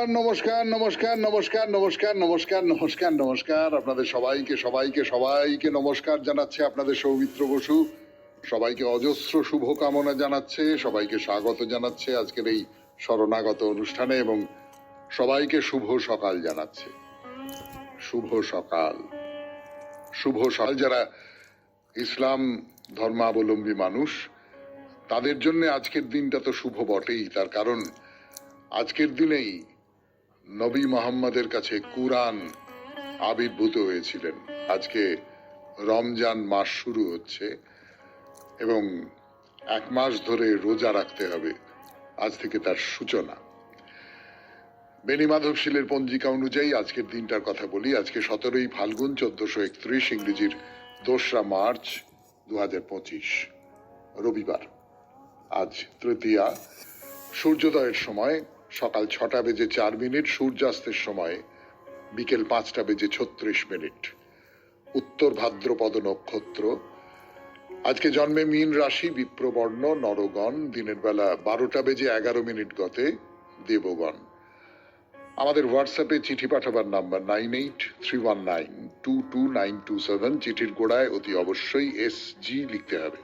নমস্কার নমস্কার নমস্কার নমস্কার নমস্কার নমস্কার নমস্কার আপনাদের সবাইকে সবাইকে সবাইকে নমস্কার জানাচ্ছে আপনাদের সৌমিত্র বসু। সবাইকে অজস্র শুভকামনা জানাচ্ছে, সবাইকে স্বাগত জানাচ্ছে আজকের এই শরণাগত অনুষ্ঠানে এবং সবাইকে শুভ সকাল জানাচ্ছে। শুভ সকাল, শুভ সকাল। যারা ইসলাম ধর্মাবলম্বী মানুষ তাদের জন্য আজকের দিনটা তো শুভ বটেই, তার কারণ আজকের দিনেই নবী মোহাম্মদের কাছে কুরআন আবির্ভূত হয়েছিলেন। আজকে রমজান মাস শুরু হচ্ছে এবং এক মাস ধরে রোজা রাখতে হবে, আজ থেকে তার সূচনা। বেনি মাধবশীলের পঞ্জিকা অনুযায়ী আজকের দিনটার কথা বলি। আজকে 17ই ফাল্গুন 1431, ইংরেজির 2রা মার্চ 2025, রবিবার। আজ তৃতীয়া। সূর্যোদয়ের সময় সকাল 6টা বেজে 4 মিনিট, সূর্যাস্তের সময় বিকেল 5টা বেজে 36 মিনিট। উত্তর ভাদ্রপদ নক্ষত্র। আজকে জন্মে মীন রাশি, বিপ্রবর্ণ, নরগণ। দিনের বেলা 12টা বেজে 11 মিনিট গতে দেবগণ। আমাদের হোয়াটসঅ্যাপে চিঠি পাঠাবার নাম্বার 9831922927। চিঠির গোড়ায় অতি অবশ্যই SG লিখতে হবে।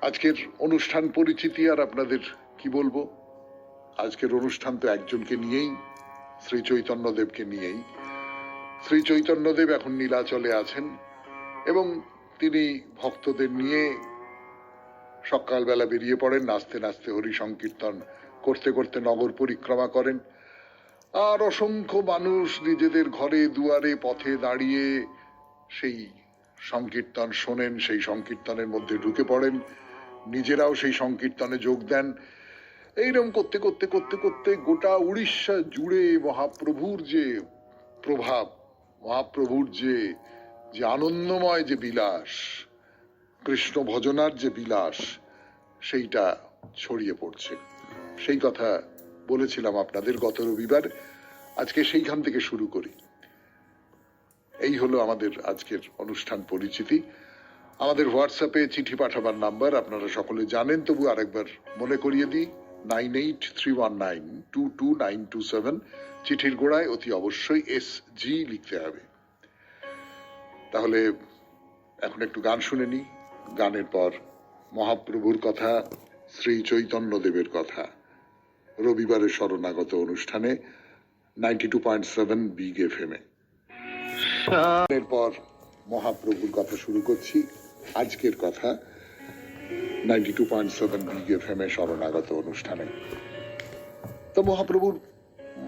আজকের অনুষ্ঠান পরিচিতি আর আপনাদের কি বলবো, আজকের অনুষ্ঠান তো একজনকে নিয়েই, শ্রী চৈতন্যদেবকে নিয়েই। শ্রী চৈতন্যদেব এখন নীলাচলে আছেন এবং তিনি ভক্তদের নিয়ে সকালবেলা বেরিয়ে পড়েন, নাচতে নাচতে হরি সংকীর্তন করতে করতে নগর পরিক্রমা করেন। আর অসংখ্য মানুষ নিজেদের ঘরে দুয়ারে পথে দাঁড়িয়ে সেই সংকীর্তন শোনেন, সেই সংকীর্তনের মধ্যে ঢুকে পড়েন, নিজেরাও সেই সংকীর্তনে যোগ দেন। এইরকম করতে করতে করতে করতে গোটা উড়িষ্যা জুড়ে মহাপ্রভুর যে প্রভাব, মহাপ্রভুর যে আনন্দময় যে বিলাস, কৃষ্ণ ভজনার যে বিলাস, সেইটা ছড়িয়ে পড়ছে। সেই কথা বলেছিলাম আপনাদের গত রবিবার। আজকে সেইখান থেকে শুরু করি। এই হলো আমাদের আজকের অনুষ্ঠান পরিচিতি। আমাদের হোয়াটসঅ্যাপে চিঠি পাঠাবার নাম্বার আপনারা সকলে জানেন, তবু আরেকবার মনে করিয়ে দিই, 9831922927। চিঠির গোড়ায় অতি অবশ্যই SG লিখতে হবে। তাহলে এখন একটু গান শুনে নি, গানের পর মহাপ্রভুর কথা, শ্রী চৈতন্যদেবের কথা, রবিবারের শরণাগত অনুষ্ঠানে 92.7 বিগ FM-এ। এরপর মহাপ্রভুর কথা শুরু করছি। আজকের কথা 92.7 বিগ FM-এ শরণাগত অনুষ্ঠানে। তো মহাপ্রভুর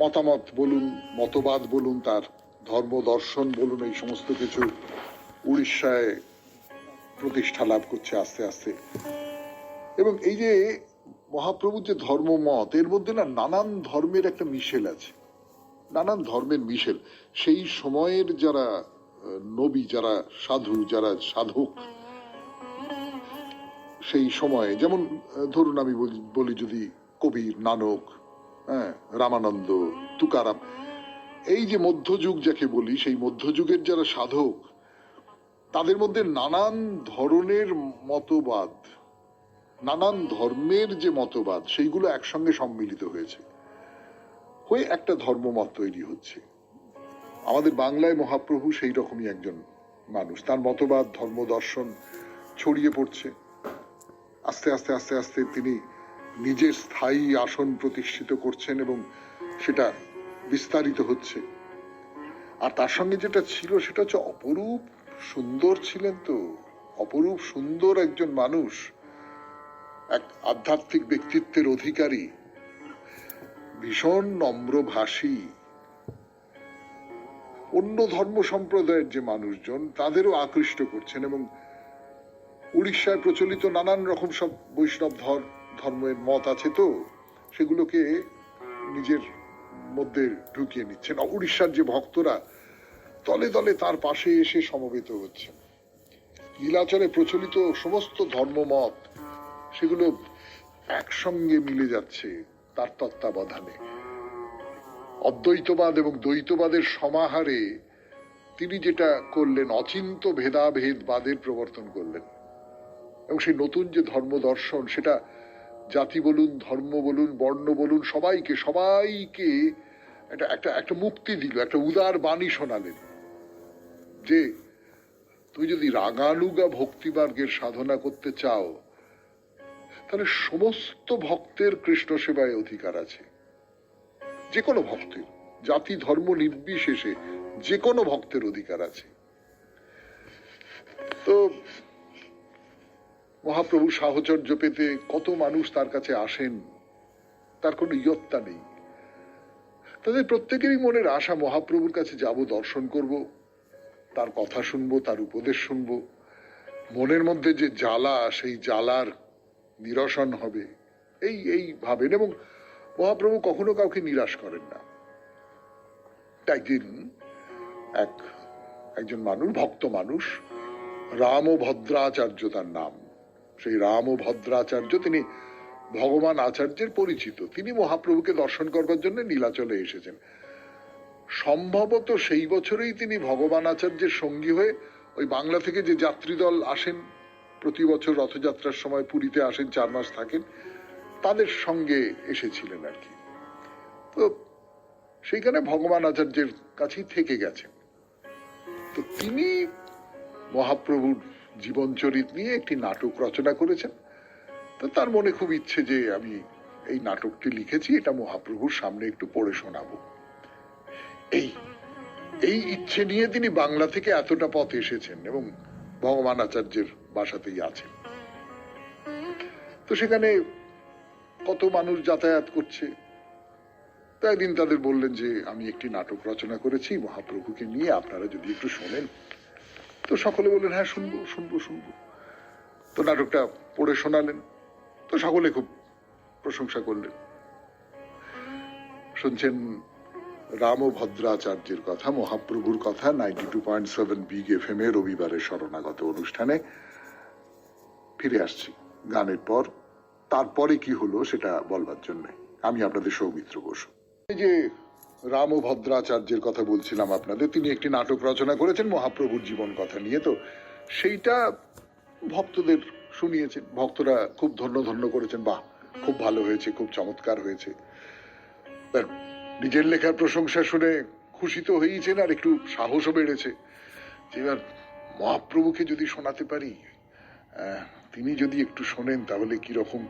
মতামত বলুন, মতবাদ বলুন, তার ধর্ম দর্শন বলুন, এই সমস্ত কিছু উড়িষ্যায় প্রতিষ্ঠা লাভ করছে আস্তে আস্তে। এবং এই যে মহাপ্রভুর যে ধর্মমত, এর মধ্যে না নানান ধর্মের একটা মিশেল আছে, নানান ধর্মের মিশেল। সেই সময়ের যারা নবী, যারা সাধু, যারা সাধক, সেই সময়ে যেমন ধরুন আমি বলি যদি কবির, নানক, রামানন্দ, তুকারাম, এই যে মধ্যযুগ যাকে বলি, সেই মধ্যযুগের যারা সাধক, তাদের মধ্যে নানান ধরনের মতবাদ, নানান ধর্মের যে মতবাদ, সেইগুলো একসঙ্গে সম্মিলিত হয়েছে, হয়ে একটা ধর্মমত তৈরি হচ্ছে। আমাদের বাংলায় মহাপ্রভু সেই রকমই একজন মানুষ। তার মতবাদ, ধর্ম দর্শন ছড়িয়ে পড়ছে। আস্তে আস্তে আস্তে আস্তে তিনি নিজের স্থায়ী আসন প্রতিষ্ঠিত করছেন এবং সেটা বিস্তারিত হচ্ছে। আর তার সঙ্গে যেটা ছিল সেটা হচ্ছে অপরূপ সুন্দর ছিলেন। তো অপরূপ সুন্দর একজন মানুষ, এক আধ্যাত্মিক ব্যক্তিত্বের অধিকারী, ভীষণ নম্রভাষী। অন্য ধর্ম সম্প্রদায়ের যে মানুষজন, তাদেরও আকৃষ্ট করছেন এবং উড়িষ্যায় প্রচলিত নানান রকম সব বৈষ্ণব ধর্মের মত আছে, তো সেগুলোকে নিজের মধ্যে ঢুকিয়ে নিচ্ছেন। উড়িষ্যার যে ভক্তরা দলে দলে তার পাশে এসে সমবেত হচ্ছেন। নীলাচলে প্রচলিত সমস্ত ধর্মমত, সেগুলো একসঙ্গে মিলে যাচ্ছে তার তত্ত্বাবধানে। অদ্বৈতবাদ এবং দ্বৈতবাদের সমাহারে তিনি যেটা করলেন, অচিন্ত ভেদাভেদবাদের প্রবর্তন করলেন এবং সেই নতুন যে ধর্ম দর্শন, সেটা জাতি বলুন, ধর্ম বলুন, বর্ণ বলুন, সবাইকে সবাইকে একটা একটা একটা মুক্তি দিল, একটা উদার বাণী শোনালেন যে তুমি যদি রাগানুগা ভক্তিমার্গের সাধনা করতে চাও তাহলে সমস্ত ভক্তের কৃষ্ণ সেবায় অধিকার আছে। যে কোনো ভক্তের, জাতি ধর্ম নির্বিশেষে যে কোনো ভক্তের অধিকার আছে। তো মহাপ্রভু সাহচর্য পেতে কত মানুষ তার কাছে আসেন, তার কোনো ইয়ত্তা নেই। তাদের প্রত্যেকেরই মনের আশা মহাপ্রভুর কাছে যাব, দর্শন করব, তার কথা শুনবো, তার উপদেশ শুনবো, মনের মধ্যে যে জ্বালা সেই জ্বালার নিরসন হবে, এই ভাবেন। এবং মহাপ্রভু কখনো কাউকে নিরাশ করেন না। একদিন একজন মানুষ, ভক্ত মানুষ, রামভদ্রাচার্য তার নাম, সেই রামভদ্রাচার্য তিনি ভগবান আচার্যের পরিচিত। তিনি মহাপ্রভুকে দর্শন করবার জন্য নীলাচলে এসেছেন। সম্ভবত সেই বছরেই তিনি ভগবান আচার্যের সঙ্গী হয়ে ওই বাংলা থেকে যে যাত্রী দল আসেন প্রতি বছর রথযাত্রার সময় পুরীতে আসেন, 4 মাস থাকেন, তাদের সঙ্গে এসেছিলেন আর কি। তো সেইখানে ভগবান আচার্যের কাছেই থেকে গেছেন। তো তিনি মহাপ্রভুর জীবনচরিত নিয়ে একটি নাটক রচনা করেছেন। তো তার মনে খুব ইচ্ছে যে আমি এই নাটকটি লিখেছি, এটা মহাপ্রভুর সামনে একটু পড়ে শোনাবো। এই ইচ্ছে নিয়ে তিনি বাংলা থেকে এতটা পথ এসেছেন এবং ভগবান আচার্যের বাসাতেই আছেন। তো সেখানে কত মানুষ যাতায়াত করছে। তো একদিন তাদের বললেন যে আমি একটি নাটক রচনা করেছি মহাপ্রভুকে নিয়ে, আপনারা যদি একটু শোনেন। তো সকলে বললেন হ্যাঁ, শুনবো শুনবো শুনবো। তো নাটকটা পড়ে শোনালেন। তো সকলে খুব প্রশংসা করলেন। শুনছেন রামভদ্রাচার্যের কথা, মহাপ্রভুর কথা 92.7 বিগ এফএম এ রবিবারের শরণাগত অনুষ্ঠানে। ফিরে আসছি গানের পর। তারপরে কি হলো সেটা বলবার জন্য আমি আপনাদের সৌমিত্র বসু। এই যে রামভদ্রাচার্যের কথা বলছিলাম আপনাদের, তিনি একটি নাটক রচনা করেছেন মহাপ্রভুর জীবন কথা নিয়ে। তো সেইটা ভক্তদের শুনিয়েছেন, ভক্তরা খুব ধন্য ধন্য করেছেন, বাহ খুব ভালো হয়েছে, খুব চমৎকার হয়েছে। নিজের লেখার প্রশংসা শুনে খুশি তো হয়েছেন, আর একটু সাহসও বেড়েছে যে এবার মহাপ্রভুকে যদি শোনাতে পারি, তিনি যদি একটু শোনেন তাহলে কিরকম।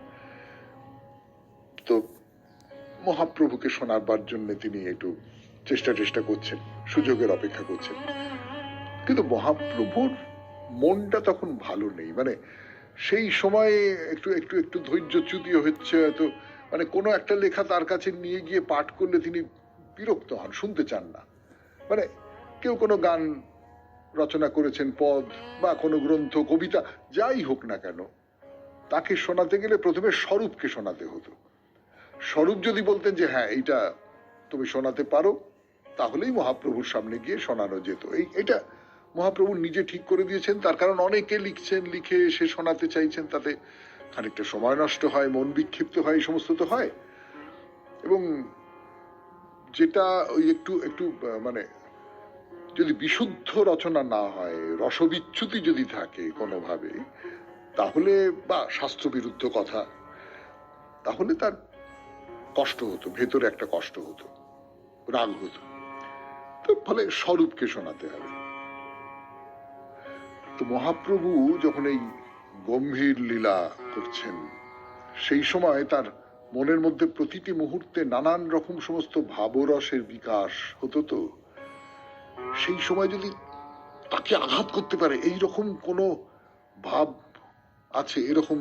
তো মহাপ্রভুকে শোনাবার জন্য তিনি একটু চেষ্টা করছেন, সুযোগের অপেক্ষা করছেন। কিন্তু মহাপ্রভুর মনটা তখন ভালো নেই। মানে সেই সময়ে একটু একটু একটু ধৈর্যচ্যুতি হচ্ছে হয়তো। মানে কোনো একটা লেখা তার কাছে নিয়ে গিয়ে পাঠ করলে তিনি বিরক্ত হন, শুনতে চান না। মানে কেউ কোনো গান রচনা করেছেন, পদ বা কোনো গ্রন্থ, কবিতা, যাই হোক না কেন, তাকে শোনাতে গেলে প্রথমে স্বরূপকে শোনাতে হতো। স্বরূপ যদি বলতেন যে হ্যাঁ এইটা তুমি শোনাতে পারো, তাহলেই মহাপ্রভুর সামনে গিয়ে শোনানো যেত। এইটা মহাপ্রভু নিজে ঠিক করে দিয়েছেন। তার কারণ অনেকে লিখছেন, লিখে সে শোনাতে চাইছেন, তাতে খানিকটা সময় নষ্ট হয়, মন বিক্ষিপ্ত হয়, এই সমস্ত তো হয়। এবং যেটা ওই একটু একটু মানে যদি বিশুদ্ধ রচনা না হয়, রসবিচ্যুতি যদি থাকে কোনোভাবে, তাহলে বা শাস্ত্র বিরুদ্ধ কথা, তাহলে তার কষ্ট হতো, ভেতরে একটা কষ্ট হতো, রাগ হতো। তো ফলে স্বরূপকে শোনাতে হবে। তো মহাপ্রভু যখন এই গম্ভীর লীলা করছেন, সেই সময় তার মনের মধ্যে প্রতিটি মুহূর্তে নানান রকম সমস্ত ভাবরসের বিকাশ হতো। তো সেই সময় যদি তাকে আঘাত করতে পারে এইরকম কোনো ভাব আছে, এরকম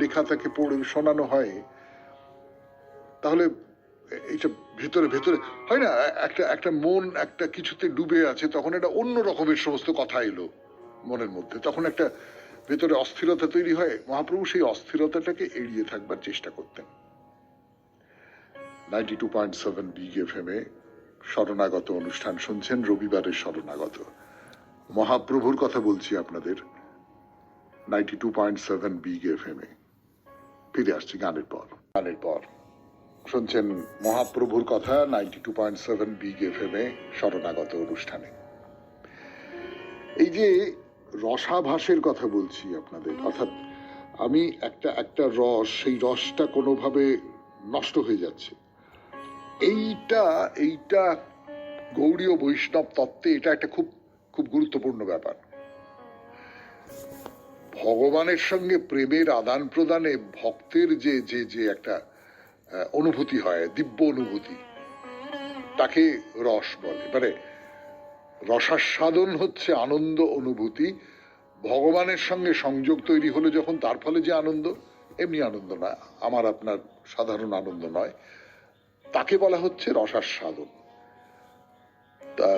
লেখা তাকে পড়ে শোনানো হয়, তাহলে এইটা ভেতরে ভেতরে হয় না, একটা একটা মন একটা কিছুতে ডুবে আছে, তখন একটা অন্য রকমের সমস্ত কথা এলো মনের মধ্যে, তখন একটা ভেতরে অস্থিরতা তৈরি হয়। মহাপ্রভু সেই অস্থিরতাটাকে এড়িয়ে থাকবার চেষ্টা করতেন। 92.7 বিগ এফএম এ শরণাগত অনুষ্ঠান শুনছেন, রবিবারের শরণাগত। মহাপ্রভুর কথা বলছি আপনাদের 92.7 বিগ এফএম এ। ফিরে আসছি গানের পর শুনছেন মহাপ্রভুর কথা 92.7 বিগ এফএম এ শরণাগত অনুষ্ঠানে। এই যে রসাভাসের কথা বলছি আপনাদের, অর্থাৎ আমি একটা একটা রস, সেই রসটা কোনোভাবে নষ্ট হয়ে যাচ্ছে, এইটা এইটা গৌড়ীয় বৈষ্ণব তত্ত্বে এটা একটা খুব খুব গুরুত্বপূর্ণ ব্যাপার। ভগবানের সঙ্গে প্রেমের আদান প্রদানে ভক্তের যে যে যে একটা অনুভূতি হয়, দিব্য অনুভূতি, তাকে রস বলে। মানে রসাস্বাদন হচ্ছে আনন্দ অনুভূতি। ভগবানের সঙ্গে সংযোগ তৈরি হলে যখন, তার ফলে যে আনন্দ, এমনি আনন্দ না, আমার আপনার সাধারণ আনন্দ নয়, তাকে বলা হচ্ছে রসাস্বাদন। তা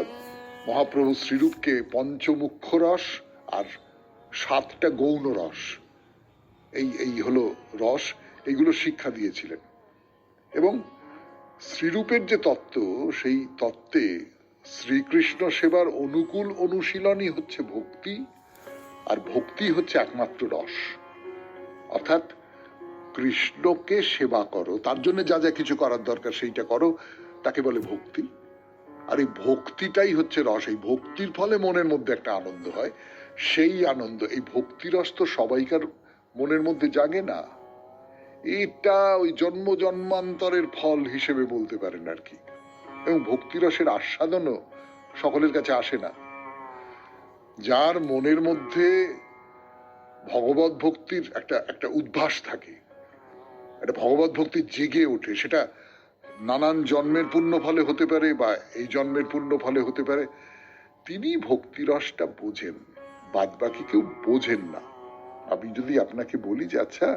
মহাপ্রভু শ্রীরূপকে পঞ্চমুখ্য রস আর 7টা গৌণ রস, এই এই হলো রস, এইগুলো শিক্ষা দিয়েছিলেন। এবং শ্রীরূপের যে তত্ত্ব, সেই তত্ত্বে শ্রীকৃষ্ণ সেবার অনুকূল অনুশীলনই হচ্ছে ভক্তি, আর ভক্তি হচ্ছে একমাত্র রস। অর্থাৎ কৃষ্ণকে সেবা করো, তার জন্য যা যা কিছু করার দরকার সেইটা করো, তাকে বলে ভক্তি। আর এই ভক্তিটাই হচ্ছে রস। এই ভক্তির ফলে মনের মধ্যে একটা আনন্দ হয়, সেই আনন্দ, এই ভক্তিরস তো সবাইকার মনের মধ্যে জাগে না। এটা ওই জন্ম জন্মান্তরের ফল হিসেবে বলতে পারেন আর কি। এবং ভক্তিরসের আস্বাদনও সকলের কাছে আসে না। যার মনের মধ্যে ভগবত ভক্তির একটা একটা উদ্ভাস থাকে, একটা ভগবত ভক্তি জেগে ওঠে, সেটা নানান জন্মের পুণ্য ফলে হতে পারে বা এই জন্মের পুণ্য ফলে হতে পারে, তিনি ভক্তিরসটা বোঝেন, বাদ বাকি কেউ বোঝেন না। আমি যদি আপনাকে বলি যে আচ্ছা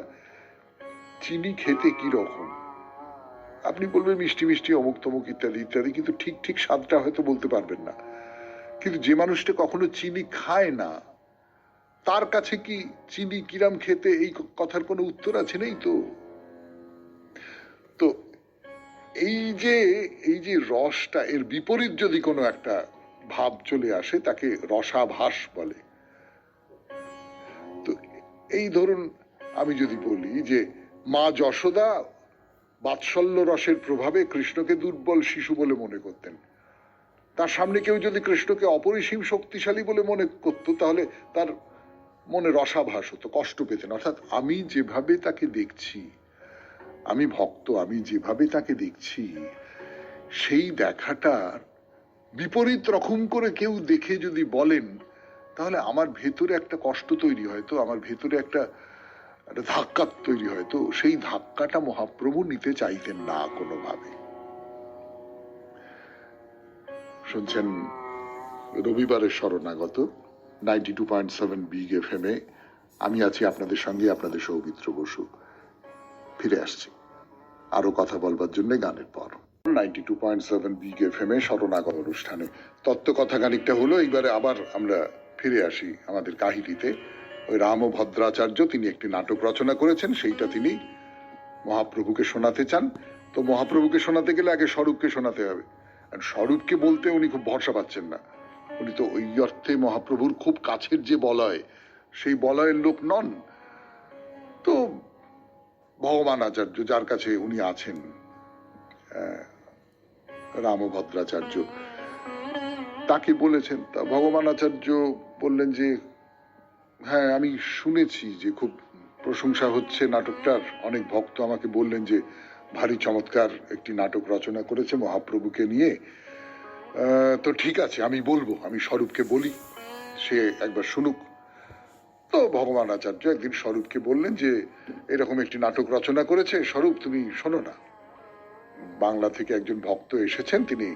চিনি খেতে কি রকম, আপনি বলবেন মিষ্টি মিষ্টি অমুক তমুক ইত্যাদি ইত্যাদি, কিন্তু ঠিক ঠিক স্বাদটা হয়তো বলতে পারবেন না। কিন্তু যে মানুষটা কখনো চিনি খায় না, তার কাছে কি চিনি কিরাম খেতে, এই কথার কোনো উত্তর আছে? নেই তো। তো এই যে রসটা, এর বিপরীত যদি কোনো একটা ভাব চলে আসে, তাকে রসাভাস বলে। তো এই ধরুন, আমি যদি বলি যে মা যশোদা বাৎসল্য রসের প্রভাবে কৃষ্ণকে দুর্বল শিশু বলে মনে করতেন, তার সামনে কেউ যদি কৃষ্ণকে অপরিসীম শক্তিশালী বলে মনে করতো, তাহলে তার মনে রসাভাস হতো, কষ্ট পেতেন। অর্থাৎ আমি যেভাবে তাকে দেখছি, আমি ভক্ত, আমি যেভাবে তাকে দেখছি, সেই দেখাটার বিপরীত রকম করে কেউ দেখে যদি বলেন, তাহলে আমার ভেতরে একটা কষ্ট তৈরি হয়, তো আমার ভেতরে একটা ধাক্কা তৈরি হয়। তো সেই ধাক্কাটা মহাপ্রভু নিতে চাইতেন না কোনোভাবে। শুনছেন রবিবারের শরণাগত 92.7 বিগ এফএম এ। আমি আছি আপনাদের সঙ্গে, আপনাদের সৌমিত্র বসু। ফিরে আসছি আরো কথা বলবার জন্য গানের পর। 92.7 বিগ এফএম এ শরণাগত অনুষ্ঠানে তত্ত্ব কথা খানিকটা হলো। এইবারে আবার আমরা ফিরে আসি আমাদের কাহিনীতে। ওই রাম ও ভদ্রাচার্য, তিনি একটি নাটক রচনা করেছেন, সেইটা তিনি মহাপ্রভুকে শোনাতে চান। তো মহাপ্রভুকে শোনাতে গেলে আগে স্বরূপকে শোনাতে হবে। আর স্বরূপকে বলতে উনি খুব ভরসা পাচ্ছেন না। উনি তো ওই অর্থে মহাপ্রভুর খুব কাছের যে বলয়, সেই বলয়ের লোক নন। তো ভগবান আচার্য, যার কাছে উনি আছেন, রামভদ্রাচার্য, তাকে বলেছেন। তা ভগবান আচার্য বললেন যে হ্যাঁ, আমি শুনেছি যে খুব প্রশংসা হচ্ছে নাটকটার, অনেক ভক্ত আমাকে বললেন যে ভারী চমৎকার একটি নাটক রচনা করেছে মহাপ্রভুকে নিয়ে। তো ঠিক আছে, আমি বলবো, আমি স্বরূপকে বলি, সে একবার শুনুক। তো ভগবান আচার্য একদিন স্বরূপকে বললেন যে এরকম একটি নাটক রচনা করেছে, স্বরূপ তুমি শোনো না। বাংলা থেকে একজন ভক্ত এসেছেন, তিনি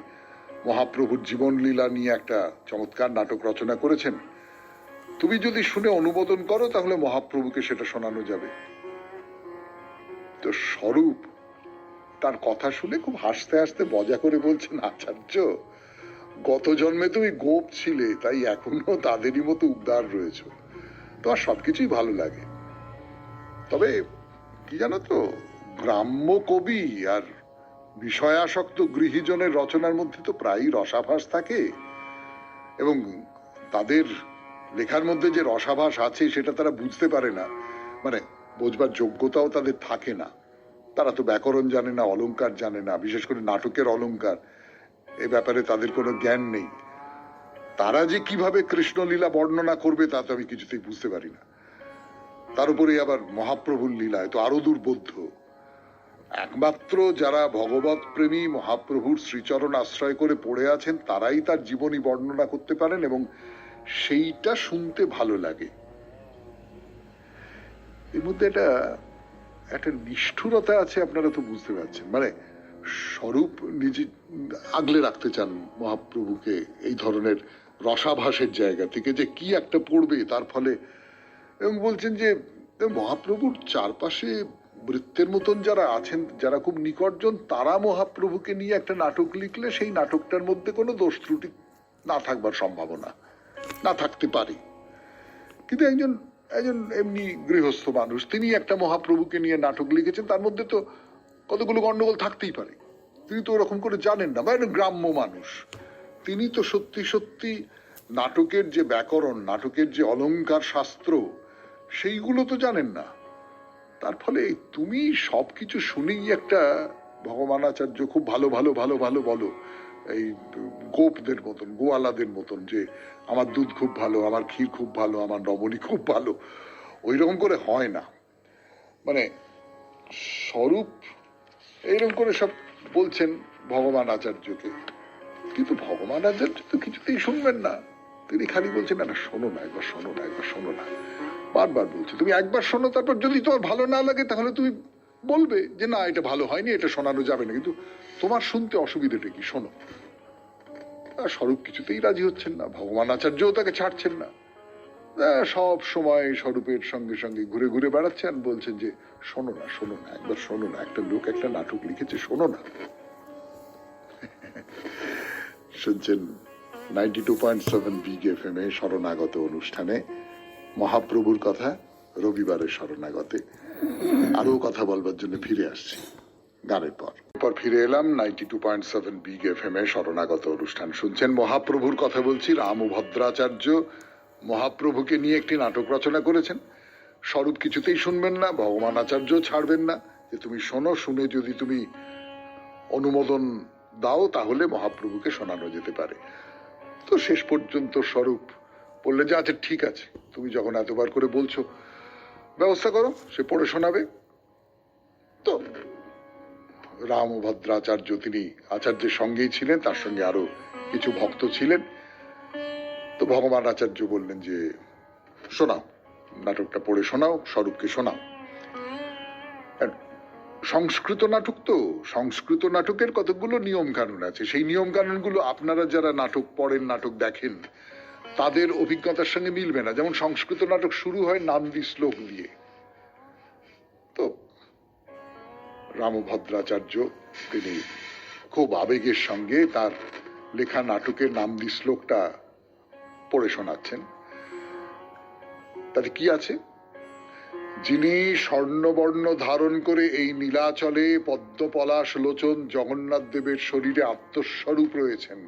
মহাপ্রভুর জীবন লীলা নিয়ে একটা চমৎকার নাটক রচনা করেছেন, তুমি যদি শুনে অনুমোদন করো তাহলে মহাপ্রভুকে সেটা শোনানো যাবে। তো স্বরূপ তার কথা শুনে খুব হাসতে হাসতে মজা করে বলছেন, আচার্য, গত জন্মে তুমি গোপ ছিলে, তাই এখনো তাদেরই মতো উদ্ধার রয়েছে, তোমার সবকিছুই ভালো লাগে। তবে কি জানো তো, গ্রাম্য কবি আর বিষয়াসক্ত গৃহীজনের রচনার মধ্যে তো প্রায়ই রসাভাস থাকে, এবং তাদের লেখার মধ্যে যে রসাভাস আছে সেটা তারা বুঝতে পারে না, মানে বোঝবার যোগ্যতাও তাদের থাকে না। তারা তো ব্যাকরণ জানে না, অলংকার জানে না, বিশেষ করে নাটকের অলংকার, এ ব্যাপারে তাদের কোনো জ্ঞান নেই। তারা যে কিভাবে কৃষ্ণলীলা বর্ণনা করবে তা তো আমি কিছুতেই বুঝতে পারি না। তার উপরে আবার মহাপ্রভুর লীলায় তো আরো দুর্বোধ্য। একমাত্র যারা ভগবত প্রেমী মহাপ্রভুর শ্রীচরণ আশ্রয় করে পড়ে আছেন তারাই তার জীবনী বর্ণনা করতে পারেন এবং সেইটা শুনতে ভালো লাগে। এর মধ্যে একটা নিষ্ঠুরতা আছে, আপনারা তো বুঝতে পারছেন। মানে স্বরূপ নিজে আগলে রাখতে চান মহাপ্রভুকে এই ধরনের রসাভাসের জায়গা থেকে, যে কি একটা পড়বে তার ফলে, এবং বলছেন যে মহাপ্রভুর চারপাশে বৃত্তের মতন যারা আছেন, যারা খুব নিকটজন, তারা মহাপ্রভুকে নিয়ে একটা নাটক লিখলে সেই নাটকটার মধ্যে কোনো দোষ ত্রুটি না থাকবার সম্ভাবনা না থাকতে পারে। কিন্তু একজন এমনি গৃহস্থ মানুষ, তিনি একটা মহাপ্রভুকে নিয়ে নাটক লিখেছেন, তার মধ্যে তো কতগুলো গন্ডগোল থাকতেই পারে। তিনি তো ওরকম করে জানেন না, বা গ্রাম্য মানুষ, তিনি তো সত্যি সত্যি নাটকের যে ব্যাকরণ, নাটকের যে অলংকার শাস্ত্র, সেইগুলো তো জানেন না। তার ফলে তুমি সবকিছু শুনেই একটা ভগবানাচার্য খুব ভালো ভালো ভালো ভালো বলো, এই গোপদের মতন, গোয়ালাদের মতন, যে আমার দুধ খুব ভালো, আমার ক্ষীর খুব ভালো, আমার রমণী খুব ভালো, ওই রকম করে হয় না। মানে স্বরূপ এইরকম করে সব বলছেন ভগবান আচার্যকে, কিন্তু ভগবান আচার্য তো কিছুতেই শুনবেন না। তিনি খালি বলছেন, না শোনো না, একবার শোনো না, একবার শোনো না। বারবার বলছে, তুমি একবার শোনো, তারপর যদি তোমার ভালো না লাগে তাহলে তুমি বলবে যে না এটা ভালো হয়নি, এটা শোনানো যাবে না, কিন্তু তোমার শুনতে অসুবিধাটা কি, শোনো। স্বরূপ কিছুতেই রাজি হচ্ছেন না, ভগবান আচার্যও তাকে ছাড়ছেন না। সব সময় স্বরূপের সঙ্গে সঙ্গে ঘুরে ঘুরে বেড়াচ্ছেন, বলছেন যে শোনো না, শোনো না, একবার শোনো না, একটা লোক একটা নাটক লিখেছে, শোনো না। শুনছেন 92.7 বিগ এফএম এ শরণাগত অনুষ্ঠানে মহাপ্রভুর কথা, রবিবারের শরণাগতে। আরো কথা বলবার জন্য ফিরে আসছি গানের পর ফিরে এলাম 92.7 বিগ এফএম এ শরণাগত অনুষ্ঠান শুনছেন। মহাপ্রভুর কথা বলছি। রামভদ্রাচার্য মহাপ্রভুকে নিয়ে একটি নাটক রচনা করেছেন। স্বরূপ কিছুতেই শুনবেন না, ভগবান আচার্য ছাড়বেন না, যে তুমি শোনো, শুনে যদি তুমি অনুমোদন দাও তাহলে মহাপ্রভুকে শোনানো যেতে পারে। তো শেষ পর্যন্ত স্বরূপ বললে যে আচ্ছা ঠিক আছে, তুমি যখন এতবার করে বলছো ব্যবস্থা করো, সে পড়ে শোনাবে। তো রামভদ্রাচার্য তিনি আচার্যের সঙ্গেই ছিলেন, তার সঙ্গে আরো কিছু ভক্ত ছিলেন। তো ভগবান আচার্য বললেন যে শোনাও, নাটকটা পড়ে শোনাও, স্বরূপকে শোনাও। সংস্কৃত নাটক, তো সংস্কৃত নাটকের কতগুলো নিয়ম কানুন আছে, সেই নিয়ম কানুনগুলো আপনারা যারা নাটক পড়েন, নাটক দেখেন, তাদের অভিজ্ঞতার সঙ্গে মিলবে না। যেমন সংস্কৃত নাটক শুরু হয় নান্দি শ্লোক দিয়ে। তো রামভদ্রাচার্য তিনি খুব আবেগের সঙ্গে তার লেখা নাটকের নান্দি শ্লোকটা পড়ে শোনাচ্ছেন। তাতে কি আছে? যিনি স্বর্ণবর্ণ ধারণ করে এই নীলাচলে পদ্মপলাশ লোচন জগন্নাথ দেবের শরীরে আত্মস্বরূপ রয়েছেন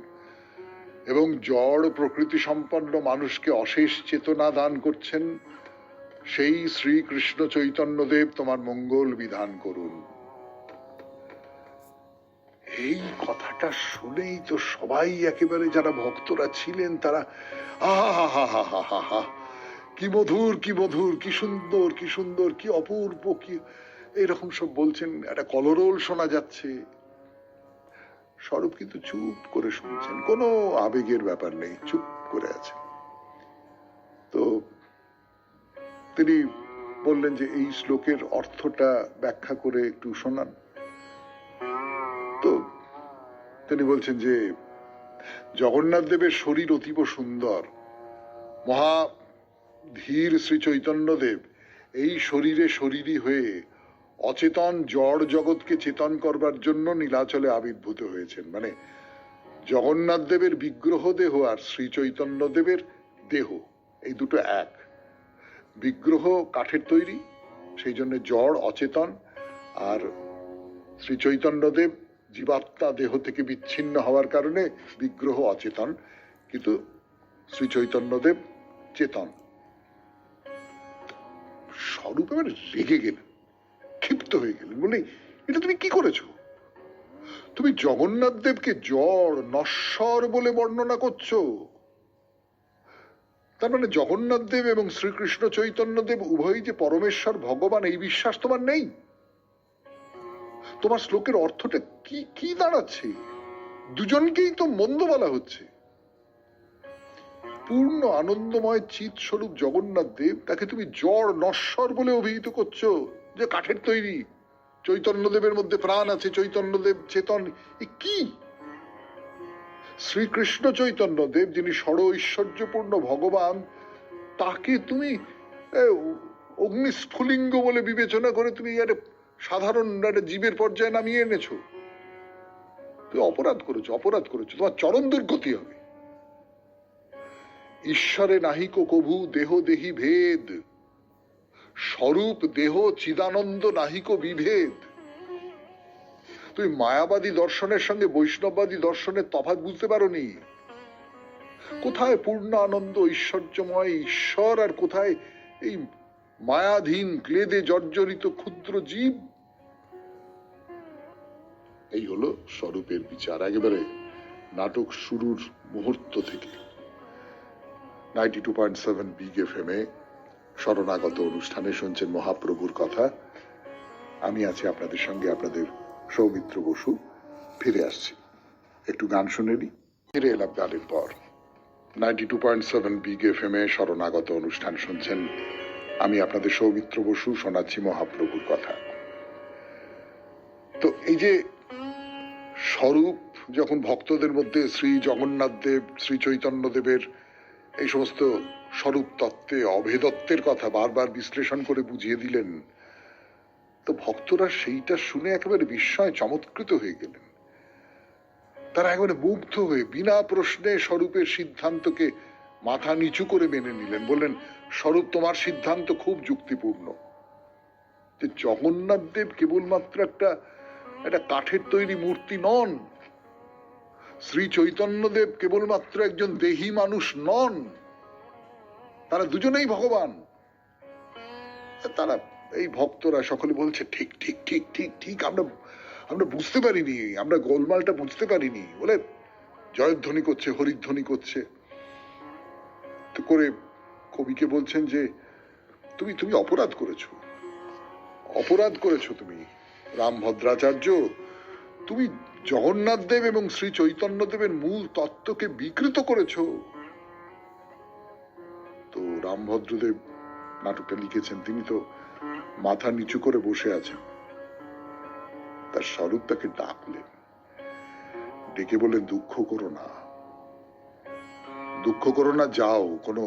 এবং জড় প্রকৃতি সম্পন্ন মানুষকে অশেষ চেতনা দান করছেন, সেই শ্রীকৃষ্ণ চৈতন্যদেব তোমার মঙ্গল বিধান করুন। এই কথাটা শুনেই তো সবাই, একেবারে যারা ভক্তরা ছিলেন, তারা আহা হা হা হা হা হা, কি মধুর, কি মধুর, কি সুন্দর, কি সুন্দর, কি অপূর্ব, কি এরকম সব বলছেন। একটা কলরোল শোনা যাচ্ছে। স্বরূপ কিন্তু চুপ করে শুনছেন, কোনো আবেগের ব্যাপার নেই, চুপ করে আছেন। তো তিনি বললেন যে এই শ্লোকের অর্থটা ব্যাখ্যা করে একটু শোনান। তো তিনি বলছেন যে জগন্নাথ দেবের শরীর অতীব সুন্দর, মহা ধীর শ্রী চৈতন্যদেব এই শরীরে শরীরই হয়ে অচেতন জড় জগৎকে চেতন করবার জন্য নীলাচলে আবির্ভূত হয়েছেন। মানে জগন্নাথ দেবের বিগ্রহ দেহ আর শ্রী চৈতন্য দেবের দেহ, এই দুটো এক। বিগ্রহ কাঠের তৈরি, সেই জন্য জড় অচেতন, আর শ্রী চৈতন্যদেব জীবাত্মা দেহ থেকে বিচ্ছিন্ন হওয়ার কারণে বিগ্রহ অচেতন, কিন্তু শ্রী চৈতন্যদেব চেতন। স্বরূপ এবার রেগে গেলেন, ক্ষিপ্ত হয়ে গেলেন, বলে এটা তুমি কি করেছো? তুমি জগন্নাথ দেবকে জড় নশ্বর বলে বর্ণনা করছো, তার মানে জগন্নাথ দেব এবং শ্রীকৃষ্ণ চৈতন্য দেব উভয়ই যে পরমেশ্বর ভগবান, এই বিশ্বাস তোমার নেই? তোমার শ্লোকের অর্থটা কি কি দাঁড়াচ্ছে? দুজনকেই তো মন্দ বলা হচ্ছে। পূর্ণ আনন্দময় চিৎ স্বরূপ জগন্নাথ দেব, তাকে তুমি জড় নশ্বর বলে অভিহিত করছো, যে কাঠের তৈরি। চৈতন্য দেবের মধ্যে প্রাণ আছে, চৈতন্য দেব চেতন। এ কি? শ্রীকৃষ্ণ চৈতন্য দেব, যিনি ষড় ঐশ্বর্যপূর্ণ ভগবান, তাকে তুমি অগ্নিস্ফুলিঙ্গ বলে বিবেচনা করে তুমি সাধারণ জীবের পর্যায়ে নামিয়ে এনেছো। তুমি অপরাধ করেছো, অপরাধ করেছো, তোমার চরম দুর্গতি হবে। ঈশ্বরে নাহিক কভু দেহ দেহি ভেদ, স্বরূপ দেহ চিদানন্দ নাহিক বিভেদ। তুমি মায়াবাদী দর্শনের সঙ্গে বৈষ্ণববাদী দর্শনের তফাৎ বুঝতে পারোনি। কোথায় পূর্ণ আনন্দ ঐশ্বর্যময় ঈশ্বর, আর কোথায় এই মায়াধীন ক্লেদে জর্জরিত ক্ষুদ্র জীব? এই হলো স্বরূপের বিচার, একেবারে নাটক শুরুর মুহূর্ত থেকে। 92.7 বিগ FM এ শরণাগত অনুষ্ঠানে শুনছেন মহাপ্রভুর কথা। আমি আছি আপনাদের সঙ্গে, আপনাদের সৌমিত্র বসু। ফিরে আসছি, একটু গান শুনে নি। ফিরে এলাম গানের পর। 92.7 বিগ FM এ শরণাগত অনুষ্ঠান শুনছেন। আমি আপনাদের সৌমিত্র বসু, শোনাচ্ছি মহাপ্রভুর কথা। তো এই যে স্বরূপ, যখন ভক্তদের মধ্যে শ্রী জগন্নাথ দেব, শ্রী চৈতন্য দেবের এই সমস্ত স্বরূপ তত্ত্বে অভেদত্বের কথা বারবার বিশ্লেষণ করে বুঝিয়ে দিলেন, তো ভক্তরা সেইটা শুনে একেবারে বিস্ময় চমৎকৃত হয়ে গেলেন। তারা একেবারে মুগ্ধ হয়ে বিনা প্রশ্নে স্বরূপের সিদ্ধান্তকে মাথা নিচু করে মেনে নিলেন। বললেন, স্বরূপ, তোমার সিদ্ধান্ত খুব যুক্তিপূর্ণ, যে জগন্নাথ দেব কেবলমাত্র একটা কাঠের তৈরি মূর্তি নন, শ্রী চৈতন্য দেব কেবলমাত্র একজন দেহী মানুষ নন, তারা দুজনেই ভগবান। তারা এই ভক্তরা সকলে বলছে, ঠিক ঠিক ঠিক ঠিক ঠিক, আমরা বুঝতে পারিনি, আমরা গোলমালটা বুঝতে পারিনি, বলে জয়ধ্বনি করছে, হরিধ্বনি করছে। তো করে কবিকে বলছেন যে তুমি অপরাধ করেছো, অপরাধ করেছো তুমি রামভদ্রাচার্য। তুমি জগন্নাথ দেব এবং শ্রী চৈতন্য দেবের মূল তত্ত্বকে বিকৃত করেছো। তো রামভদ্রদেব নাটকটা লিখেছেন, তিনি তো মাথা নিচু করে বসে আছেন। তার স্বরূপ তাকে ডাকলেন, ডেকে বললেন, দুঃখ করো না, দুঃখ করো না, যাও কোনো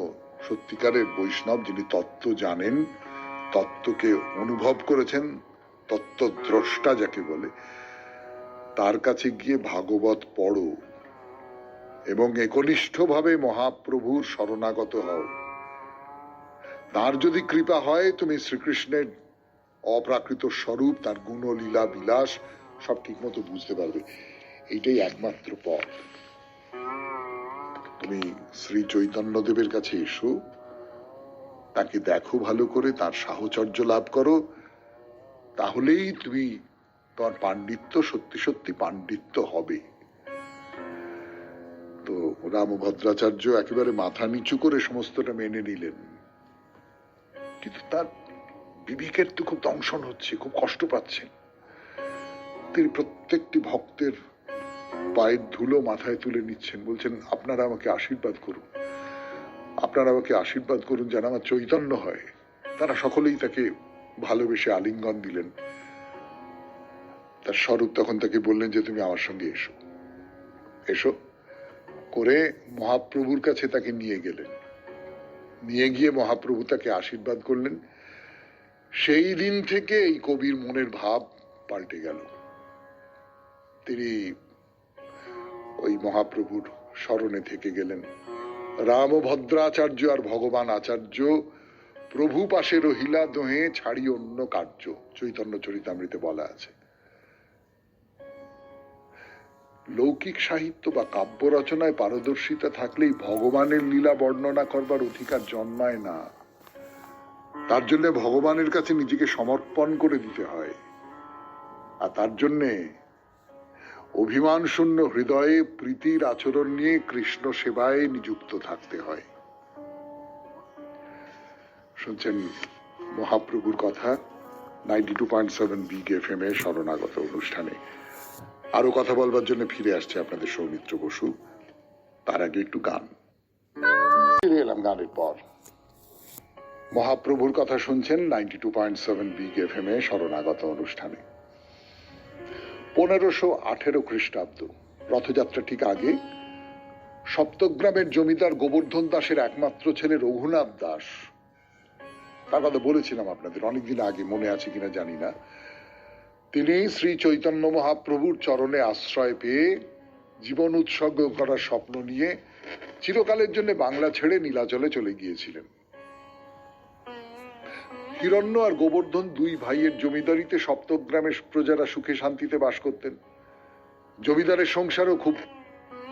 সত্যিকারের বৈষ্ণব, যিনি তত্ত্ব জানেন, তত্ত্বকে অনুভব করেছেন, তত্ত্বদ্রষ্টা যাকে বলে, তার কাছে গিয়ে ভাগবত পড়ো এবং একনিষ্ঠভাবে মহাপ্রভুর শরণাগত হও। তার যদি কৃপা হয়, তুমি শ্রীকৃষ্ণের অপ্রাকৃত স্বরূপ, তার গুণ লীলা বিলাস সব ঠিক মতো বুঝতে পারবে। এইটাই একমাত্র পথ। তুমি শ্রী চৈতন্য দেবের কাছে এসো, তাকে দেখো ভালো করে, তার সাহচর্য লাভ করো, তাহলেই তুমি তোমার পাণ্ডিত্য সত্যি সত্যি পাণ্ডিত্য হবে। তো রামভদ্রাচার্য একেবারে মাথা নিচু করে সমস্তটা মেনে নিলেন। কিন্তু তার বিবেকের তো খুব দংশন হচ্ছে, খুব কষ্ট পাচ্ছেন। তিনি প্রত্যেকটি ভক্তের পায়ের ধুলো মাথায় তুলে নিচ্ছেন, বলছেন, আপনারা আমাকে আশীর্বাদ করুন, আপনারা আমাকে আশীর্বাদ করুন যেন আমার চৈতন্য হয়। তারা সকলেই তাকে ভালোবেসে আলিঙ্গন দিলেন। তার স্বরূপ তখন তাকে বললেন যে, তুমি আমার সঙ্গে এসো, এসো করে মহাপ্রভুর কাছে তাকে নিয়ে গেলেন। নিয়ে গিয়ে মহাপ্রভু তাকে আশীর্বাদ করলেন। সেই দিন থেকে এই কবির মনের ভাব পাল্টে গেল। তিনি ওই মহাপ্রভুর স্মরণে থেকে গেলেন। রামভদ্রাচার্য আর ভগবান আচার্য প্রভু পাশে রহিলা, দোহে ছাড়ি অন্য কার্য, চৈতন্য চরিতামৃতে বলা আছে। লৌকিক সাহিত্য বা কাব্য রচনায় পারদর্শিতা থাকলেই ভগবানের লীলা বর্ণনা করবার অধিকার জন্মায় না। তার জন্য ভগবানের কাছে নিজেকে সমর্পণ করে দিতে হয়, আর তার জন্যে অভিমান শূন্য হৃদয়ে প্রীতির আচরণ নিয়ে কৃষ্ণ সেবায় নিযুক্ত থাকতে হয়। শুনছেন মহাপ্রভুর কথা 92.7 বিগ এফএম এ শরণাগত অনুষ্ঠানে। আরো কথা বলবার জন্য ফিরে আসছে আপনাদের সৌমিত্র বসু। তার আগে একটু গান। ফিরে এলাম গানের পর। মহাপ্রভুর কথা শুনছেন 92.7 বিগ এফএম এ শরণাগত অনুষ্ঠানে। 1518 খ্রিস্টাব্দ, রথযাত্রা ঠিক আগে সপ্তগ্রামের জমিদার গোবর্ধন দাসের একমাত্র ছেলে রঘুনাথ দাস, তার কথা বলেছিলাম আপনাদের অনেকদিন আগে, মনে আছে কিনা জানি না, তিনি শ্রী চৈতন্য মহাপ্রভুর চরণে আশ্রয় পেয়ে জীবন উৎসর্গ করার স্বপ্ন নিয়ে চিরকালের জন্য বাংলা ছেড়ে নীলাচলে চলে গিয়েছিলেন। হিরণ্য আর গোবর্ধন দুই ভাইয়ের জমিদারিতে সপ্তগ্রামের প্রজারা সুখে শান্তিতে বাস করতেন। জমিদারের সংসারও খুব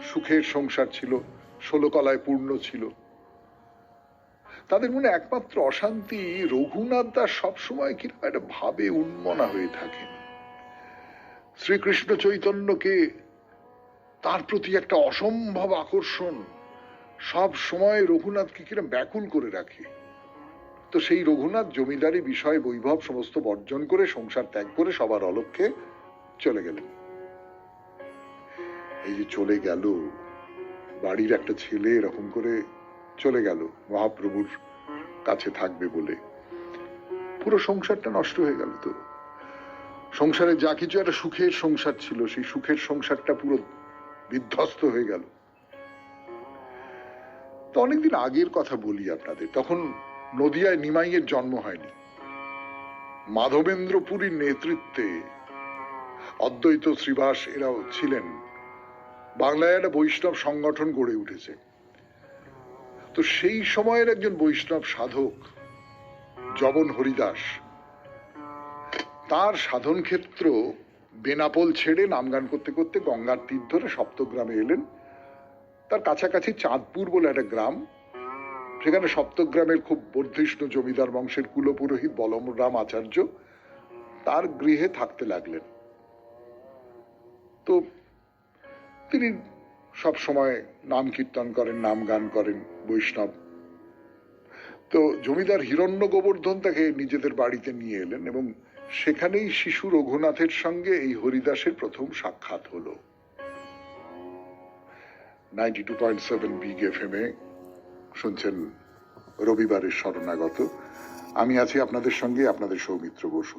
সুখের সংসার ছিল, 16 কলায় পূর্ণ ছিল। তাদের মনে একমাত্র অশান্তি, রঘুনাথ দাস সবসময় কিরকম একটা ভাবে উন্মনা হয়ে থাকেন। শ্রীকৃষ্ণ চৈতন্যকে তার প্রতি একটা অসম্ভব আকর্ষণ, সব সময় রঘুনাথকে কিরকম ব্যাকুল করে রাখে। তো সেই রঘুনাথ জমিদারি বিষয় বৈভব সমস্ত বর্জন করে সংসার ত্যাগ করে সবার অলক্ষ্যে চলে গেলেন। এই যে চলে গেল, বাড়ির একটা ছেলে এরকম করে চলে গেল মহাপ্রভুর কাছে থাকবে বলে, পুরো সংসারটা নষ্ট হয়ে গেল। তো সংসারে যা কিছু একটা সুখের সংসার ছিল, সেই সুখের সংসারটা পুরো বিধ্বস্ত হয়ে গেল। তো অনেকদিন আগের কথা বলি আপনাদের, তখন নদিয়ায় নিমাইয়ের জন্ম হয়নি। মাধবেন্দ্র পুরীর নেতৃত্বে অদ্বৈত শ্রীবাস এরাও ছিলেন। বাংলায় একটা বৈষ্ণব সংগঠন গড়ে উঠেছে। তো সেই সময়ের একজন বৈষ্ণব সাধক জবন হরিদাস, তার সাধন ক্ষেত্র বেনাপোল ছেড়ে নামগান করতে করতে গঙ্গার তীর ধরে সপ্তগ্রামে এলেন। তার কাছাকাছি চাঁদপুর বলে একটা গ্রাম, সেখানে সপ্তগ্রামের খুব বর্ধিষ্ণু জমিদার বংশের কুলপুরোহিত বলরাম আচার্য তার গৃহে থাকতে লাগলেন। তো তিনি সব সময় নাম কীর্তন করেন, নাম গান করেন, বৈষ্ণব। তো জমিদার হিরণ্য গোবর্ধন তাকে নিজেদের বাড়িতে নিয়ে এলেন এবং সেখানেই শিশু রঘুনাথের সঙ্গে এই হরিদাসের প্রথম সাক্ষাৎ হলো। 92.7 বিগ এফএম এ শুনছেন রবিবারের শরণাগত। আমি আছি আপনাদের সঙ্গে, আপনাদের সৌমিত্র বসু।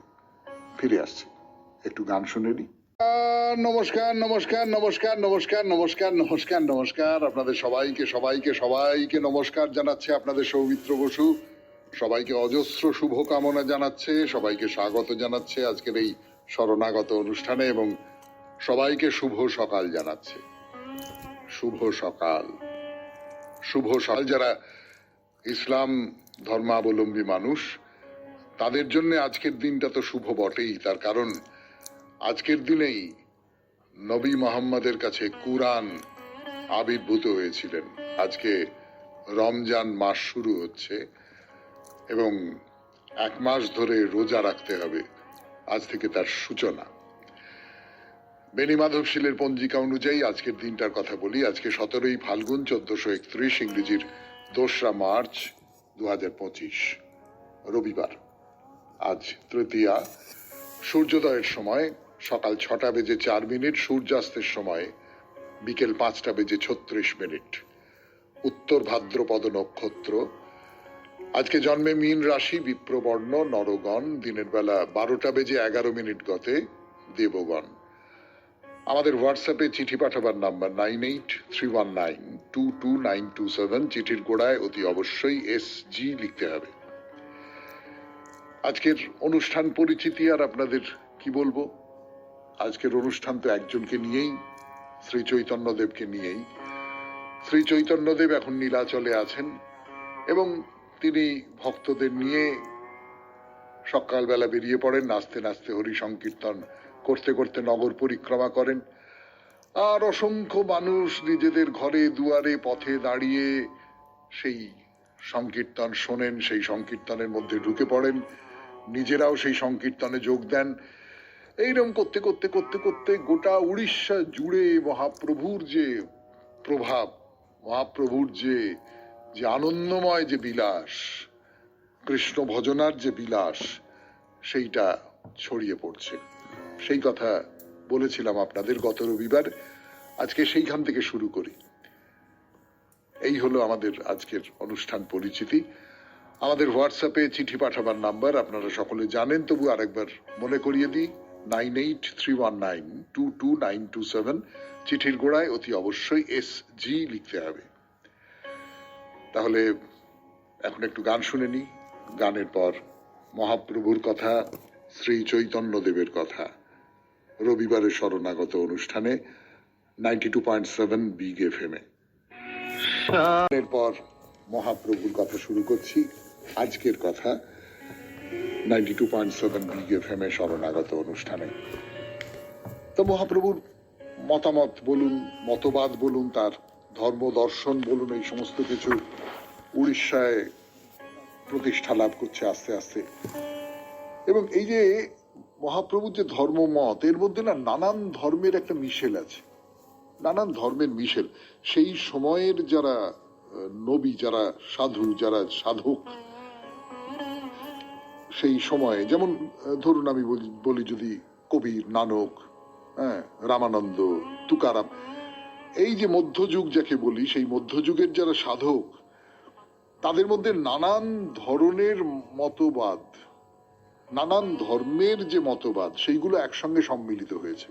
ফিরে আসছি, একটু গান শুনে নি। নমস্কার নমস্কার নমস্কার নমস্কার নমস্কার নমস্কার নমস্কার আপনাদের সবাইকে সবাইকে সবাইকে নমস্কার জানাচ্ছে আপনাদের সৌমিত্র বসু। সবাইকে অজস্র শুভকামনা জানাচ্ছে, সবাইকে স্বাগত জানাচ্ছে আজকের এই শরণাগত অনুষ্ঠানে এবং সবাইকে শুভ সকাল জানাচ্ছে। শুভ সকাল, শুভ সকাল। যারা ইসলাম ধর্মাবলম্বী মানুষ তাদের জন্য আজকের দিনটা তো শুভ বটেই। তার কারণ আজকের দিনেই নবী মোহাম্মদের কাছে কুরআন আবির্ভূত হয়েছিলেন। আজকে রমজান মাস শুরু হচ্ছে এবং 1 মাস ধরে রোজা রাখতে হবে, আজ থেকে তার সূচনা। বেনি মাধবশীলের পঞ্জিকা অনুযায়ী আজকের দিনটার কথা বলি। আজকে 17ই ফাল্গুন 1431, ইংরেজির 2রা মার্চ 2025, রবিবার। আজ তৃতীয়া। সূর্যোদয়ের সময় সকাল 6টা বেজে 4 মিনিট, সূর্যাস্তের সময় বিকেল 5টা বেজে 36 মিনিট। উত্তর ভাদ্রপদ নক্ষত্র। আজকে জন্মে মীন রাশি, বিপ্রবর্ণ, নরগণ। দিনের বেলা 12টা বেজে 11 মিনিট গতে দেবগণ। আমাদের হোয়াটসঅ্যাপে চিঠি পাঠাবার নাম্বার 9831922927। চিঠির গোড়ায় অতি অবশ্যই SG লিখতে হবে। আজকের অনুষ্ঠান পরিচিতি আর আপনাদের কি বলবো, আজকের অনুষ্ঠান তো একজনকে নিয়েই, শ্রী চৈতন্যদেবকে নিয়েই। শ্রী চৈতন্যদেব এখন নীলাচলে আছেন এবং তিনি ভক্তদের নিয়ে সকালবেলা বেরিয়ে পড়েন, নাচতে নাচতে হরি সংকীর্তন করতে করতে নগর পরিক্রমা করেন। আর অসংখ্য মানুষ নিজেদের ঘরে দুয়ারে পথে দাঁড়িয়ে সেই সংকীর্তন শোনেন, সেই সংকীর্তনের মধ্যে ঢুকে পড়েন, নিজেরাও সেই সংকীর্তনে যোগ দেন। এইরকম করতে করতে করতে করতে গোটা উড়িষ্যা জুড়ে মহাপ্রভুর যে প্রভাব, মহাপ্রভুর যে আনন্দময় যে বিলাস, কৃষ্ণ ভজনার যে বিলাস সেইটা ছড়িয়ে পড়ছে। সেই কথা বলেছিলাম আপনাদের গত রবিবার। আজকে সেইখান থেকে শুরু করি। এই হলো আমাদের আজকের অনুষ্ঠান পরিচিতি। আমাদের হোয়াটসঅ্যাপে চিঠি পাঠাবার নাম্বার আপনারা সকলে জানেন, তবু আরেকবার মনে করিয়ে দিই, 9831922927। চিঠির গোড়ায় অতি অবশ্যই SG লিখতে হবে। তাহলে এখন একটু গান শুনে নি, গানের পর মহাপ্রভুর কথা, শ্রী চৈতন্যদেবের কথা, রবিবারের শরণাগত অনুষ্ঠানে 92.7 বিগ FM-এ। এরপর মহাপ্রভুর কথা শুরু করছি। আজকের কথা 92.7 বিগ FM-এ শরণাগত অনুষ্ঠানে। তো মহাপ্রভুর মতামত বলুন, মতবাদ বলুন, তার ধর্ম দর্শন বলুন, এই সমস্ত কিছু উড়িষ্যায় প্রতিষ্ঠা লাভ করছে আস্তে আস্তে। এবং এই যে মহাপ্রভুর যে ধর্মমত, এর মধ্যে না নানান ধর্মের একটা মিশেল আছে, নানান ধর্মের মিশেল। সেই সময়ের যারা নবী, যারা সাধু, যারা সাধক, সেই সময়ে যেমন ধরুন আমি বলি যদি কবির, নানক, রামানন্দ, তুকারাম, এই যে মধ্যযুগ যাকে বলি, সেই মধ্যযুগের যারা সাধক, তাদের মধ্যে নানান ধরনের মতবাদ, নানান ধর্মের যে মতবাদ, সেইগুলো একসঙ্গে সম্মিলিত হয়েছে,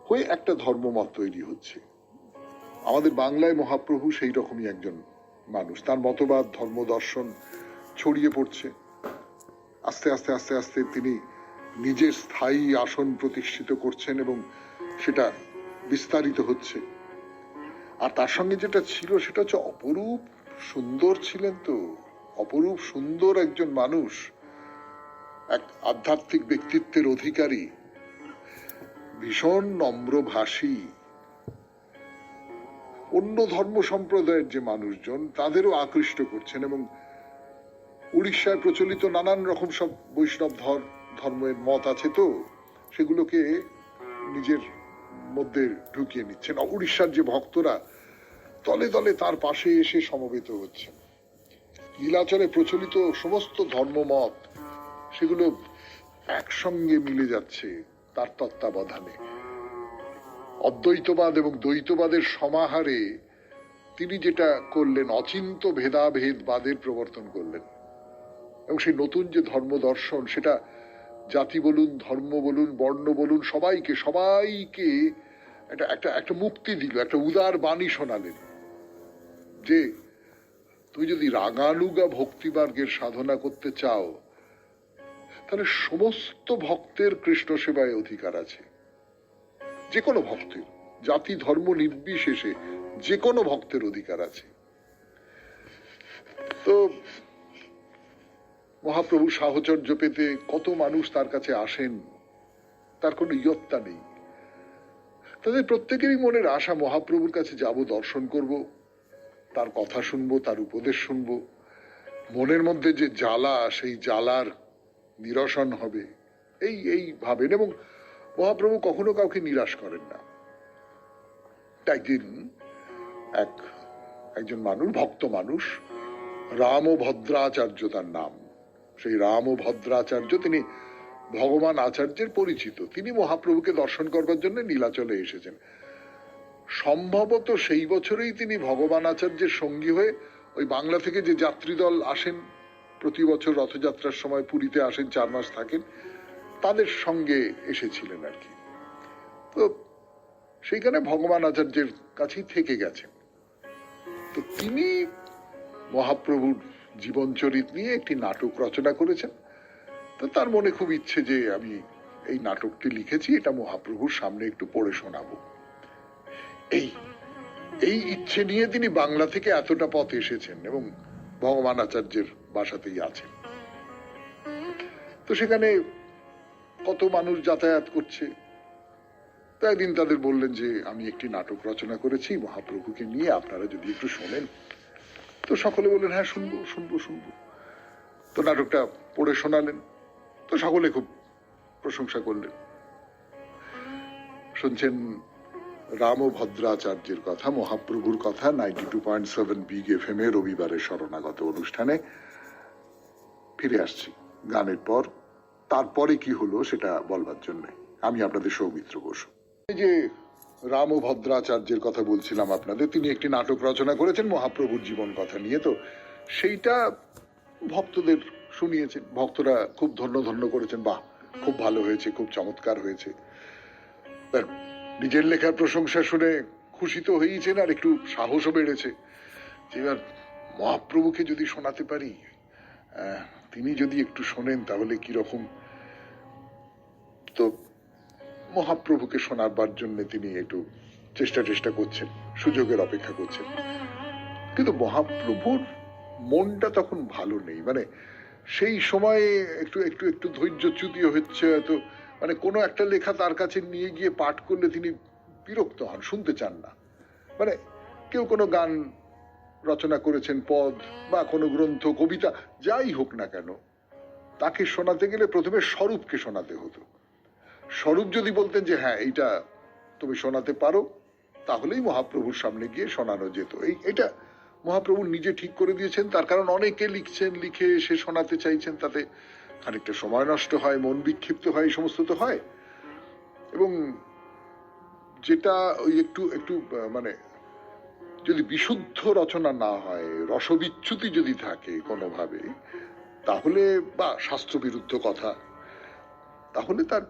হয়ে একটা ধর্মমত তৈরি হচ্ছে। আমাদের বাংলায় মহাপ্রভু সেই রকমই একজন মানুষ। তার মতবাদ, ধর্ম দর্শন ছড়িয়ে পড়ছে। আস্তে আস্তে আস্তে আস্তে তিনি নিজের স্থায়ী আসন প্রতিষ্ঠিত করছেন এবং সেটা বিস্তারিত হচ্ছে। আর তার সঙ্গে যেটা ছিল সেটা হচ্ছে অপরূপ সুন্দর ছিলেন। তো অপরূপ সুন্দর একজন মানুষ, এক আধ্যাত্মিক ব্যক্তিত্বের অধিকারী, ভীষণ নম্রভাষী। অন্য ধর্ম সম্প্রদায়ের যে মানুষজন, তাদেরও আকৃষ্ট করছেন। এবং উড়িষ্যায় প্রচলিত নানান রকম সব বৈষ্ণব ধর্মের মত আছে, তো সেগুলোকে নিজের মধ্যে ঢুকিয়ে নিচ্ছেন। উড়িষ্যার যে ভক্তরা দলে দলে তার পাশে এসে সমবেত হচ্ছেন। নীলাচলে প্রচলিত সমস্ত ধর্মমত, সেগুলো একসঙ্গে মিলে যাচ্ছে তার তত্ত্বাবধানে। অদ্বৈতবাদ এবং দ্বৈতবাদের সমাহারে তিনি যেটা করলেন, অচিন্ত ভেদাভেদবাদের প্রবর্তন করলেন। এবং সেই নতুন যে ধর্ম দর্শন, সেটা জাতি বলুন, ধর্ম বলুন, বর্ণ বলুন, সবাইকে একটা মুক্তি দিল, একটা উদার বাণী শোনালেন যে তুমি যদি রাগানুগা ভক্তিমার্গের সাধনা করতে চাও, তাহলে সমস্ত ভক্তের কৃষ্ণ সেবায় অধিকার আছে। যে কোনো ভক্তের, জাতি ধর্ম নির্বিশেষে যে কোনো ভক্তের অধিকার আছে। তো মহাপ্রভু সাহচর্য পেতে কত মানুষ তার কাছে আসেন, তার কোনো ইয়ত্তা নেই। তাদের প্রত্যেকেরই মনের আশা, মহাপ্রভুর কাছে যাব, দর্শন করব, তার কথা শুনবো, তার উপদেশ শুনবো। মনের মধ্যে যে জ্বালা, সেই জ্বালার নিরসন হবে, এই ভাবেন। এবং মহাপ্রভু কখনো কাউকে নিরাশ করেন না। একদিন একজন মানুষ, ভক্ত মানুষ, রামভদ্রাচার্য তার নাম, সেই রামভদ্রাচার্য, তিনি ভগবান আচার্যের পরিচিত। তিনি মহাপ্রভুকে দর্শন করবার জন্য নীলাচলে এসেছেন। সম্ভবত সেই বছরেই তিনি ভগবান আচার্যের সঙ্গী হয়ে ওই বাংলা থেকে যে যাত্রী দল আসেন, প্রতি বছর রথযাত্রার সময় পুরীতে আসেন, 4 মাস থাকেন, তাদের সঙ্গে এসেছিলেন আর কি। তো সেইখানে ভগবান আচার্যের কাছেই থেকে গেছেন। তো তিনি মহাপ্রভুর জীবনচরিত নিয়ে একটি নাটক রচনা করেছেন। তো তার মনে খুব ইচ্ছে যে আমি এই নাটকটি লিখেছি, এটা মহাপ্রভুর সামনে একটু পড়ে শোনাবো। এই ইচ্ছে নিয়ে তিনি বাংলা থেকে এতটা পথ এসেছেন এবং ভগবান আচার্যের বাসাতেই আছেন। তো সেখানে কত মানুষ যাতায়াত করছে। তো একদিন তাদের বললেন যে আমি একটি নাটক রচনা করেছি মহাপ্রভুকে নিয়ে, আপনারা যদি একটু শোনেন। তো সকলে বললেন হ্যাঁ, শুনবো শুনবো শুনবো। তো নাটকটা পড়ে শোনালেন। তো সকলে খুব প্রশংসা করলেন। শুনছেন রামভদ্রাচার্যের কথা, মহাপ্রভুর কথা, 92.7 বিগ FM-এ রবিবারের শরণাগত অনুষ্ঠানে। ফিরে আসছি গানের পর। তারপরে কি হলো সেটা বলবার জন্য আমি আপনাদের সৌমিত্র বসু। এই যে রামভদ্রাচার্যের কথা বলছিলাম আপনাদের, তিনি একটি নাটক রচনা করেছেন মহাপ্রভুর জীবন কথা নিয়ে। তো সেইটা ভক্তদের শুনিয়েছেন, ভক্তরা খুব ধন্য ধন্য করেছেন, বাহ খুব ভালো হয়েছে, খুব চমৎকার হয়েছে। নিজের লেখার প্রশংসা শুনে খুশি তো হয়েছেন, আর একটু সাহসও বেড়েছে যে এবার মহাপ্রভুকে যদি শোনাতে পারি, তিনি যদি একটু শোনেন তাহলে কিরকম। তো মহাপ্রভুকে শোনাবার জন্য তিনি একটু চেষ্টা করছেন, সুযোগের অপেক্ষা করছেন। কিন্তু মহাপ্রভুর মনটা তখন ভালো নেই, মানে সেই সময়ে একটু একটু একটু ধৈর্যচ্যুতি হচ্ছে হয়তো, মানে কোনো একটা লেখা তার কাছে নিয়ে গিয়ে পাঠ করলে তিনি বিরক্ত হন, শুনতে চান না। মানে কেউ কোনো গান রচনা করেছেন, পদ বা কোনো গ্রন্থ, কবিতা, যাই হোক না কেন, তাকে শোনাতে গেলে প্রথমে স্বরূপকে শোনাতে হতো। স্বরূপ যদি বলতেন যে হ্যাঁ এইটা তুমি শোনাতে পারো, তাহলেই মহাপ্রভুর সামনে গিয়ে শোনানো যেত। এটা মহাপ্রভু নিজে ঠিক করে দিয়েছেন। তার কারণ অনেকে লিখছেন, লিখে এসে শোনাতে চাইছেন, তাতে খানিকটা সময় নষ্ট হয়, মন বিক্ষিপ্ত হয়, এই সমস্ত তো হয়। এবং যেটা ওই একটু একটু মানে যদি বিশুদ্ধ রচনা না হয়, রসবিচ্যুতি যদি থাকে কোনোভাবে, তাহলে বা শাস্ত্রবিরুদ্ধ কথা, তাহলে তার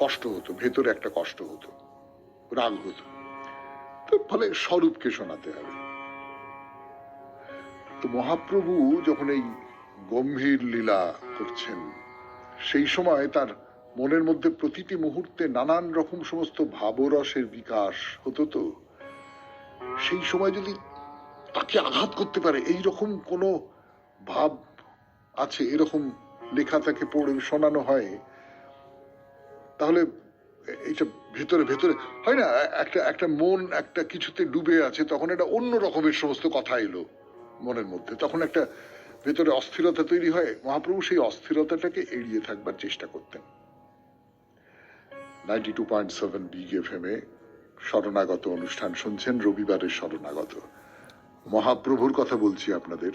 কষ্ট হতো, ভেতরে একটা কষ্ট হতো, রাগ হতো। তো ফলে স্বরূপকে শোনাতে হবে। তো মহাপ্রভু যখন এই গম্ভীর লীলা করছেন, সেই সময় তার মনের মধ্যে প্রতিটি মুহূর্তে নানান রকম সমস্ত ভাবরসের বিকাশ হতো। তো সেই সময় যদি তাকে আঘাত করতে পারে এইরকম কোন ভাব আছে, এরকম লেখা তাকে পড়ে শোনানো হয়, তাহলে এটা ভেতরে ভেতরে হয় না, একটা একটা মন একটা কিছুতে ডুবে আছে, তখন একটা অন্য রকমের সমস্ত কথা এলো মনের মধ্যে, তখন একটা ভেতরে অস্থিরতা তৈরি হয়। মহাপ্রভু সেই অস্থিরতাটাকে এড়িয়ে থাকবার চেষ্টা করতেন। 92.7 বিগ এফএম এ শরণাগত অনুষ্ঠান শুনছেন, রবিবারের শরণাগত। মহাপ্রভুর কথা বলছি আপনাদের।